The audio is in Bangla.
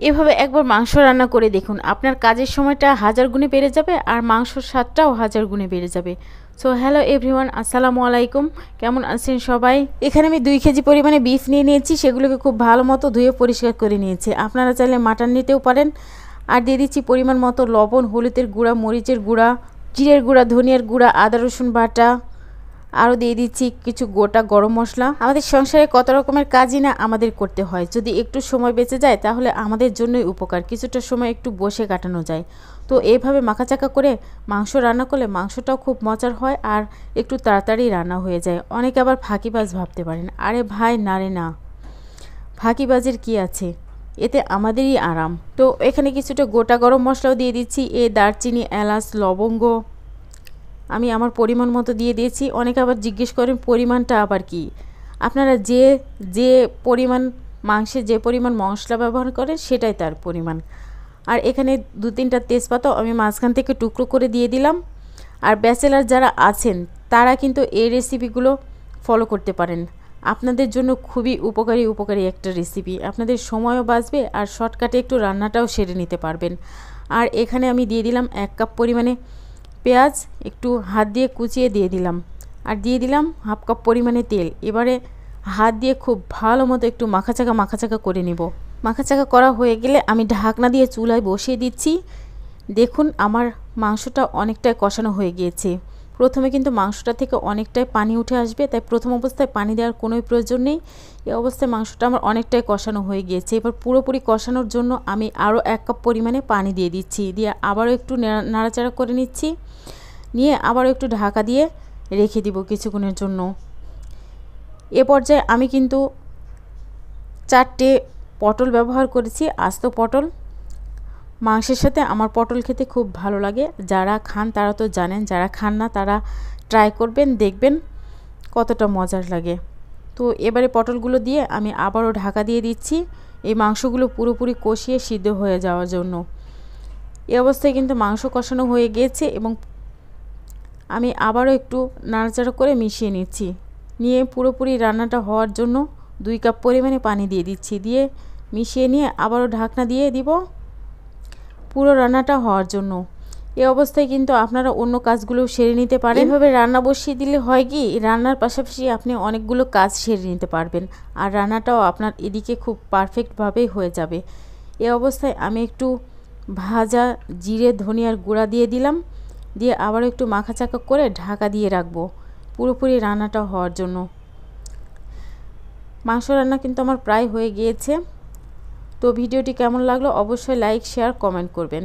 এভাবে একবার মাংস রান্না করে দেখুন, আপনার কাজের সময়টা 1000 গুণে বেড়ে যাবে আর মাংসর স্বাদটাও 1000 গুণে বেড়ে যাবে। সো হ্যালো এভরিওয়ান, আসসালামু আলাইকুম। কেমন আছেন সবাই? এখানে আমি 2 কেজি পরিমাণে বিফ নিয়ে নিয়েছি, সেগুলোকে খুব ভালো মতো ধুয়ে পরিষ্কার করে নিয়েছি। আপনারা চাইলে মাটন নিতেও পারেন। আর দিয়ে দিচ্ছি পরিমাণ মতো লবণ, হলুদের গুঁড়া, মরিচের গুঁড়া, জিরের গুঁড়া, ধনিয়ার গুঁড়া, আদা রসুন বাটা, আরও দিয়ে দিচ্ছি কিছু গোটা গরম মশলা। আমাদের সংসারে কত রকমের কাজই না আমাদের করতে হয়, যদি একটু সময় বেঁচে যায় তাহলে আমাদের জন্যই উপকার, কিছুটা সময় একটু বসে কাটানো যায়। তো এইভাবে মাখাচাকা করে মাংস রান্না করলে মাংসটাও খুব মজার হয় আর একটু তাড়াতাড়ি রান্না হয়ে যায়। অনেকে আবার ফাঁকিবাজ ভাবতে পারেন, আরে ভাই না রে না, ফাঁকিবাজের কি আছে, এতে আমাদেরই আরাম। তো এখানে কিছুটা গোটা গরম মশলাও দিয়ে দিচ্ছি, দারচিনি, এলাচ, লবঙ্গ আমি আমার পরিমাণ মতো দিয়ে দিয়েছি। অনেকে আবার জিজ্ঞেস করেন পরিমাণটা আবার কি। আপনারা যে পরিমাণ মাংসে যে পরিমাণ মশলা ব্যবহার করেন সেটাই তার পরিমাণ। আর এখানে 2-3টা তেজপাতাও আমি মাঝখান থেকে টুকরো করে দিয়ে দিলাম। আর ব্যাচেলার যারা আছেন তারা কিন্তু এই রেসিপিগুলো ফলো করতে পারেন, আপনাদের জন্য খুবই উপকারী একটা রেসিপি। আপনাদের সময়ও বাঁচবে আর শর্টকাটে একটু রান্নাটাও সেরে নিতে পারবেন। আর এখানে আমি দিয়ে দিলাম 1 কাপ পরিমাণে পেঁয়াজ, একটু হাত দিয়ে কুচিয়ে দিয়ে দিলাম। আর দিয়ে দিলাম 1/2 কাপ পরিমাণে তেল। এবারে হাত দিয়ে খুব ভালো মতো একটু মাখাচাকা করে নেব। মাখাচাকা করা হয়ে গেলে আমি ঢাকনা দিয়ে চুলায় বসিয়ে দিচ্ছি। দেখুন আমার মাংসটা অনেকটাই কষানো হয়ে গিয়েছে। প্রথমে কিন্তু মাংসটা থেকে অনেকটাই পানি উঠে আসবে, তাই প্রথম অবস্থায় পানি দেওয়ার কোনো প্রয়োজন নেই। এই অবস্থায় মাংসটা আমার অনেকটাই কষানো হয়ে গিয়েছে। এবার পুরোপুরি কষানোর জন্য আমি আরও 1 কাপ পরিমাণে পানি দিয়ে দিচ্ছি, দিয়ে আবারও একটু নাড়াচাড়া করে নিচ্ছি, নিয়ে আবারও একটু ঢাকা দিয়ে রেখে দিব কিছুক্ষণের জন্য। এ পর্যায়ে আমি কিন্তু 4টে পটল ব্যবহার করেছি, আস্ত পটল। মাংসের সাথে আমার পটল খেতে খুব ভালো লাগে, যারা খান তারা তো জানেন, যারা খান না তারা ট্রাই করবেন, দেখবেন কতটা মজার লাগে। তো এবারে পটলগুলো দিয়ে আমি আবারও ঢাকা দিয়ে দিচ্ছি, এই মাংসগুলো পুরোপুরি কষিয়ে সিদ্ধ হয়ে যাওয়ার জন্য। এই অবস্থায় কিন্তু মাংস কষানো হয়ে গিয়েছে এবং আমি আবারও একটু নাড়াচাড়া করে মিশিয়ে নিচ্ছি, নিয়ে পুরোপুরি রান্নাটা হওয়ার জন্য 2 কাপ পরিমাণে পানি দিয়ে দিচ্ছি, দিয়ে মিশিয়ে নিয়ে আবারও ঢাকনা দিয়ে দিব পুরো রান্নাটা হওয়ার জন্য। এই অবস্থায় কিন্তু আপনারা অন্য কাজগুলোও সেরে নিতে পারেন। এভাবে রান্না বসিয়ে দিলে হয় কি, রান্নার পাশাপাশি আপনি অনেকগুলো কাজ সেরে নিতে পারবেন আর রান্নাটাও আপনার এদিকে খুব পারফেক্টভাবেই হয়ে যাবে। এই অবস্থায় আমি একটু ভাজা জিরে ধনিয়ার গুঁড়া দিয়ে দিলাম, দিয়ে আবার একটু মাখাচাকা করে ঢাকা দিয়ে রাখবো পুরোপুরি রান্নাটা হওয়ার জন্য। মাংস রান্না কিন্তু আমার প্রায় হয়ে গিয়েছে। তো ভিডিওটি কেমন লাগলো অবশ্যই লাইক, শেয়ার, কমেন্ট করবেন।